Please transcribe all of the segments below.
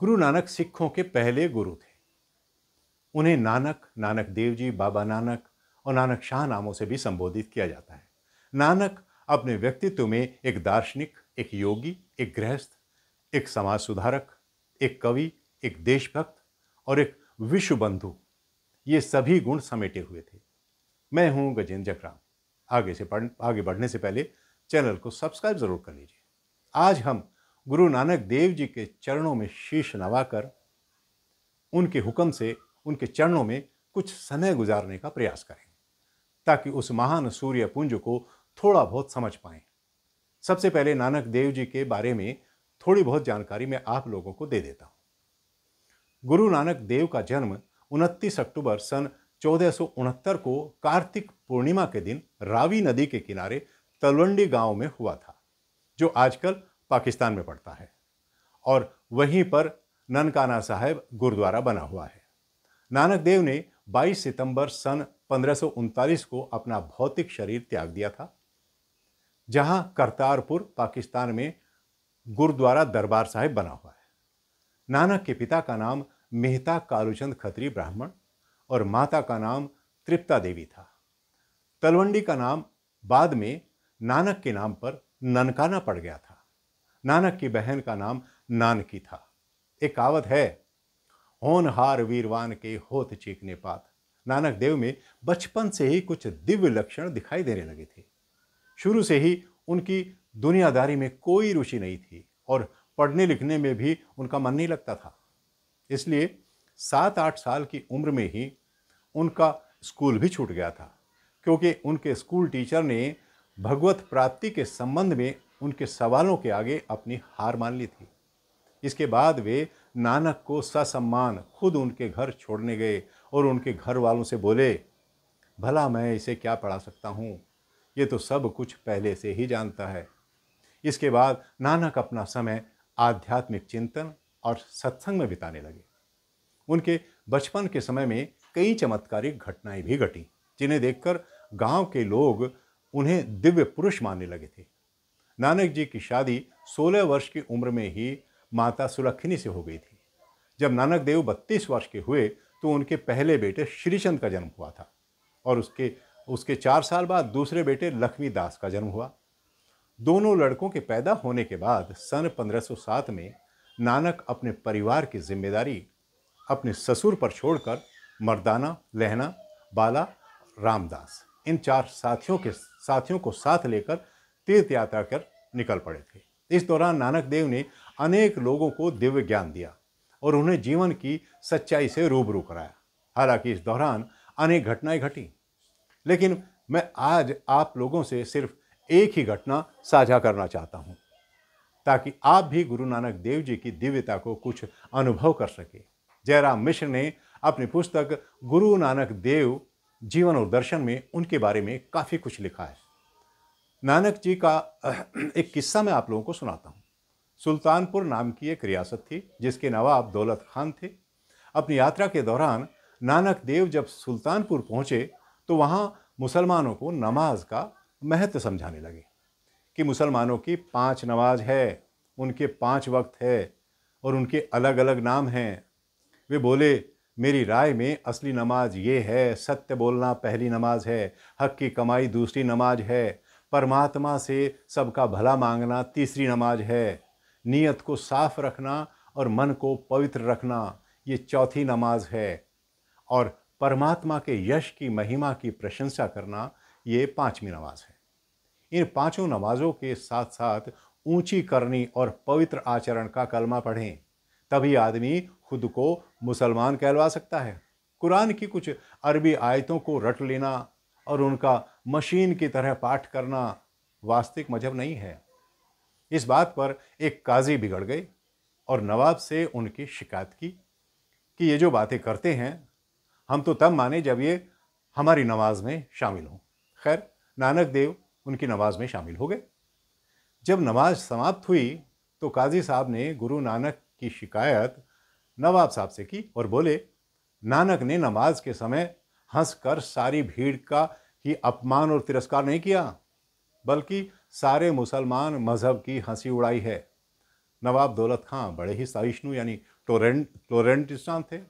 गुरु नानक सिखों के पहले गुरु थे। उन्हें नानक, नानक देव जी, बाबा नानक और नानक शाह नामों से भी संबोधित किया जाता है। नानक अपने व्यक्तित्व में एक दार्शनिक, एक योगी, एक गृहस्थ, एक समाज सुधारक, एक कवि, एक देशभक्त और एक विश्व बंधु, ये सभी गुण समेटे हुए थे। मैं हूं गजेंद्र जगराम। आगे बढ़ने से पहले चैनल को सब्सक्राइब जरूर कर लीजिए। आज हम गुरु नानक देव जी के चरणों में शीश नवाकर उनके हुक्म से उनके चरणों में कुछ समय गुजारने का प्रयास करें, ताकि उस महान सूर्य पुंज को थोड़ा बहुत समझ पाएं। सबसे पहले नानक देव जी के बारे में थोड़ी बहुत जानकारी मैं आप लोगों को दे देता हूं। गुरु नानक देव का जन्म 29 अक्टूबर सन 1469 को कार्तिक पूर्णिमा के दिन रावी नदी के किनारे तलवंडी गांव में हुआ था, जो आजकल पाकिस्तान में पड़ता है, और वहीं पर ननकाना साहिब गुरुद्वारा बना हुआ है। नानक देव ने 22 सितंबर सन 1539 को अपना भौतिक शरीर त्याग दिया था, जहां करतारपुर पाकिस्तान में गुरुद्वारा दरबार साहिब बना हुआ है। नानक के पिता का नाम मेहता कालूचंद खत्री ब्राह्मण और माता का नाम तृप्ता देवी था। तलवंडी का नाम बाद में नानक के नाम पर ननकाना पड़ गया था। नानक की बहन का नाम नानकी था। एक कहावत है, होनहार वीरवान के होत चीकने पात। नानक देव में बचपन से ही कुछ दिव्य लक्षण दिखाई देने लगे थे। शुरू से ही उनकी दुनियादारी में कोई रुचि नहीं थी और पढ़ने लिखने में भी उनका मन नहीं लगता था। इसलिए 7-8 साल की उम्र में ही उनका स्कूल भी छूट गया था, क्योंकि उनके स्कूल टीचर ने भगवत प्राप्ति के संबंध में उनके सवालों के आगे अपनी हार मान ली थी। इसके बाद वे नानक को ससम्मान खुद उनके घर छोड़ने गए और उनके घर वालों से बोले, भला मैं इसे क्या पढ़ा सकता हूँ, ये तो सब कुछ पहले से ही जानता है। इसके बाद नानक अपना समय आध्यात्मिक चिंतन और सत्संग में बिताने लगे। उनके बचपन के समय में कई चमत्कारिक घटनाएं भी घटी, जिन्हें देखकर गांव के लोग उन्हें दिव्य पुरुष मानने लगे थे। नानक जी की शादी 16 वर्ष की उम्र में ही माता सुलक्षणी से हो गई थी। जब नानक देव 32 वर्ष के हुए तो उनके पहले बेटे श्रीचंद का जन्म हुआ था, और उसके 4 साल बाद दूसरे बेटे लक्ष्मी दास का जन्म हुआ। दोनों लड़कों के पैदा होने के बाद सन 1507 में नानक अपने परिवार की जिम्मेदारी अपने ससुर पर छोड़कर मर्दाना, लहना, बाला, रामदास, इन 4 साथियों को साथ लेकर तीर्थ यात्रा कर निकल पड़े थे। इस दौरान नानक देव ने अनेक लोगों को दिव्य ज्ञान दिया और उन्हें जीवन की सच्चाई से रूबरू कराया। हालांकि इस दौरान अनेक घटनाएं घटी, लेकिन मैं आज आप लोगों से सिर्फ एक ही घटना साझा करना चाहता हूं, ताकि आप भी गुरु नानक देव जी की दिव्यता को कुछ अनुभव कर सके। जयराम मिश्र ने अपनी पुस्तक गुरु नानक देव जीवन और दर्शन में उनके बारे में काफ़ी कुछ लिखा है। नानक जी का एक किस्सा मैं आप लोगों को सुनाता हूँ। सुल्तानपुर नाम की एक रियासत थी, जिसके नवाब दौलत खान थे। अपनी यात्रा के दौरान नानक देव जब सुल्तानपुर पहुँचे तो वहाँ मुसलमानों को नमाज का महत्व समझाने लगे कि मुसलमानों की 5 नमाज है, उनके 5 वक्त है और उनके अलग अलग नाम हैं। वे बोले, मेरी राय में असली नमाज ये है, सत्य बोलना पहली नमाज है, हक की कमाई दूसरी नमाज है, परमात्मा से सबका भला मांगना तीसरी नमाज है, नीयत को साफ रखना और मन को पवित्र रखना ये चौथी नमाज है, और परमात्मा के यश की महिमा की प्रशंसा करना ये 5वीं नमाज है। इन 5 नमाजों के साथ साथ ऊंची करनी और पवित्र आचरण का कलमा पढ़ें, तभी आदमी खुद को मुसलमान कहलवा सकता है। कुरान की कुछ अरबी आयतों को रट लेना और उनका मशीन की तरह पाठ करना वास्तविक मजहब नहीं है। इस बात पर एक काजी बिगड़ गए और नवाब से उनकी शिकायत की कि ये जो बातें करते हैं हम तो तब माने जब ये हमारी नमाज में शामिल हों। खैर, नानक देव उनकी नमाज में शामिल हो गए। जब नमाज समाप्त हुई तो काजी साहब ने गुरु नानक की शिकायत नवाब साहब से की और बोले, नानक ने नमाज के समय हंसकर सारी भीड़ का ही अपमान और तिरस्कार नहीं किया, बल्कि सारे मुसलमान मजहब की हंसी उड़ाई है। नवाब दौलत खां बड़े ही सहिष्णु यानी फ्लोरेंटिस्टान थे।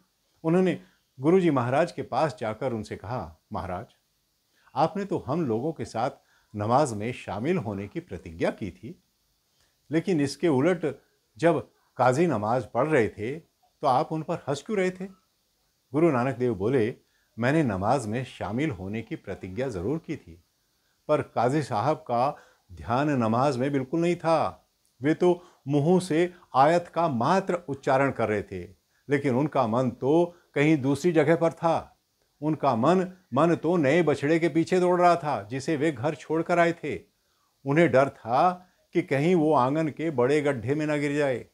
उन्होंने गुरुजी महाराज के पास जाकर उनसे कहा, महाराज, आपने तो हम लोगों के साथ नमाज में शामिल होने की प्रतिज्ञा की थी, लेकिन इसके उलट जब काजी नमाज पढ़ रहे थे तो आप उन पर हंस क्यों रहे थे? गुरु नानक देव बोले, मैंने नमाज में शामिल होने की प्रतिज्ञा जरूर की थी, पर काजी साहब का ध्यान नमाज में बिल्कुल नहीं था। वे तो मुंह से आयत का मात्र उच्चारण कर रहे थे, लेकिन उनका मन तो कहीं दूसरी जगह पर था। उनका मन तो नए बछड़े के पीछे दौड़ रहा था जिसे वे घर छोड़कर आए थे। उन्हें डर था कि कहीं वो आंगन के बड़े गड्ढे में न गिर जाए।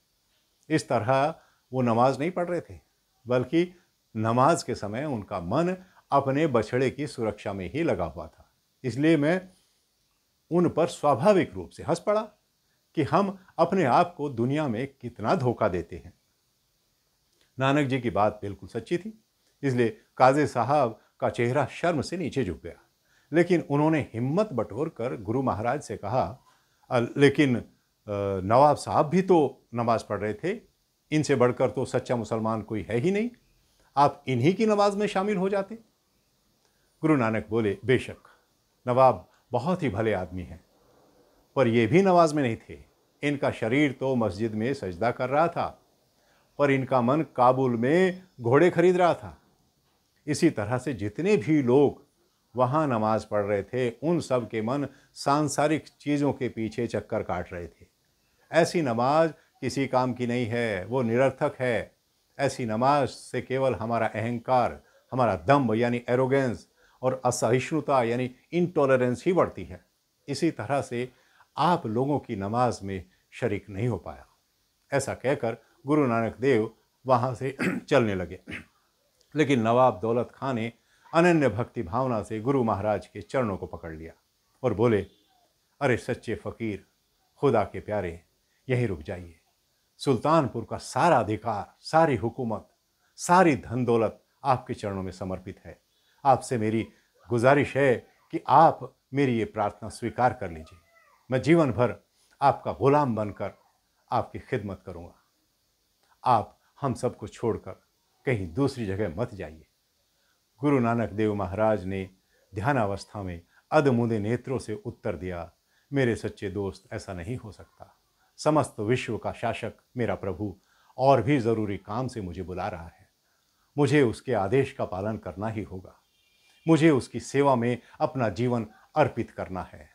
इस तरह वो नमाज नहीं पढ़ रहे थे, बल्कि नमाज के समय उनका मन अपने बछड़े की सुरक्षा में ही लगा हुआ था। इसलिए मैं उन पर स्वाभाविक रूप से हंस पड़ा कि हम अपने आप को दुनिया में कितना धोखा देते हैं। नानक जी की बात बिल्कुल सच्ची थी, इसलिए काजी साहब का चेहरा शर्म से नीचे झुक गया। लेकिन उन्होंने हिम्मत बटोर कर गुरु महाराज से कहा, लेकिन नवाब साहब भी तो नमाज पढ़ रहे थे, इनसे बढ़कर तो सच्चा मुसलमान कोई है ही नहीं, आप इन्हीं की नमाज में शामिल हो जाते। गुरु नानक बोले, बेशक नवाब बहुत ही भले आदमी हैं, पर ये भी नमाज में नहीं थे। इनका शरीर तो मस्जिद में सजदा कर रहा था, पर इनका मन काबुल में घोड़े खरीद रहा था। इसी तरह से जितने भी लोग वहाँ नमाज पढ़ रहे थे, उन सब के मन सांसारिक चीज़ों के पीछे चक्कर काट रहे थे। ऐसी नमाज किसी काम की नहीं है, वो निरर्थक है। ऐसी नमाज से केवल हमारा अहंकार, हमारा दम्भ यानी एरोगेंस और असहिष्णुता यानी इंटॉलरेंस ही बढ़ती है। इसी तरह से आप लोगों की नमाज में शरीक नहीं हो पाया। ऐसा कहकर गुरु नानक देव वहाँ से चलने लगे। लेकिन नवाब दौलत खां ने अनन्य भक्ति भावना से गुरु महाराज के चरणों को पकड़ लिया और बोले, अरे सच्चे फ़कीर, खुदा के प्यारे, यहीं रुक जाइए। सुल्तानपुर का सारा अधिकार, सारी हुकूमत, सारी धन दौलत आपके चरणों में समर्पित है। आपसे मेरी गुजारिश है कि आप मेरी ये प्रार्थना स्वीकार कर लीजिए। मैं जीवन भर आपका गुलाम बनकर आपकी खिदमत करूँगा। आप हम सबको छोड़कर कहीं दूसरी जगह मत जाइए। गुरु नानक देव महाराज ने ध्यानावस्था में अधमुंदे नेत्रों से उत्तर दिया, मेरे सच्चे दोस्त, ऐसा नहीं हो सकता। समस्त विश्व का शासक मेरा प्रभु और भी ज़रूरी काम से मुझे बुला रहा है। मुझे उसके आदेश का पालन करना ही होगा। मुझे उसकी सेवा में अपना जीवन अर्पित करना है।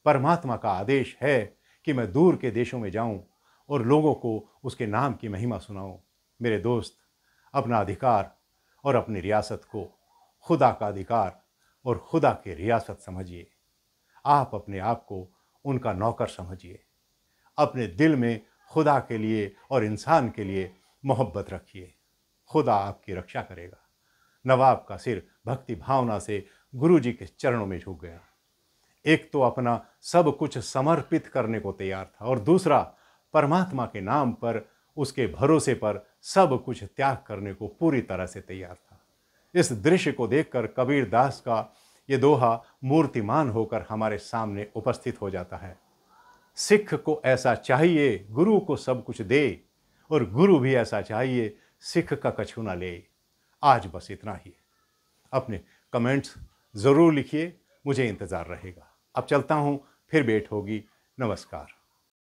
परमात्मा का आदेश है कि मैं दूर के देशों में जाऊं और लोगों को उसके नाम की महिमा सुनाऊं। मेरे दोस्त, अपना अधिकार और अपनी रियासत को खुदा का अधिकार और खुदा की रियासत समझिए। आप अपने आप को उनका नौकर समझिए। अपने दिल में खुदा के लिए और इंसान के लिए मोहब्बत रखिए। खुदा आपकी रक्षा करेगा। नवाब का सिर भक्ति भावना से गुरु जी के चरणों में झुक गया। एक तो अपना सब कुछ समर्पित करने को तैयार था, और दूसरा परमात्मा के नाम पर, उसके भरोसे पर सब कुछ त्याग करने को पूरी तरह से तैयार था। इस दृश्य को देखकर कबीर दास का ये दोहा मूर्तिमान होकर हमारे सामने उपस्थित हो जाता है। सिख को ऐसा चाहिए गुरु को सब कुछ दे, और गुरु भी ऐसा चाहिए सिख का कछु ना ले। आज बस इतना ही। अपने कमेंट्स ज़रूर लिखिए, मुझे इंतज़ार रहेगा। अब चलता हूँ, फिर भेंट होगी। नमस्कार।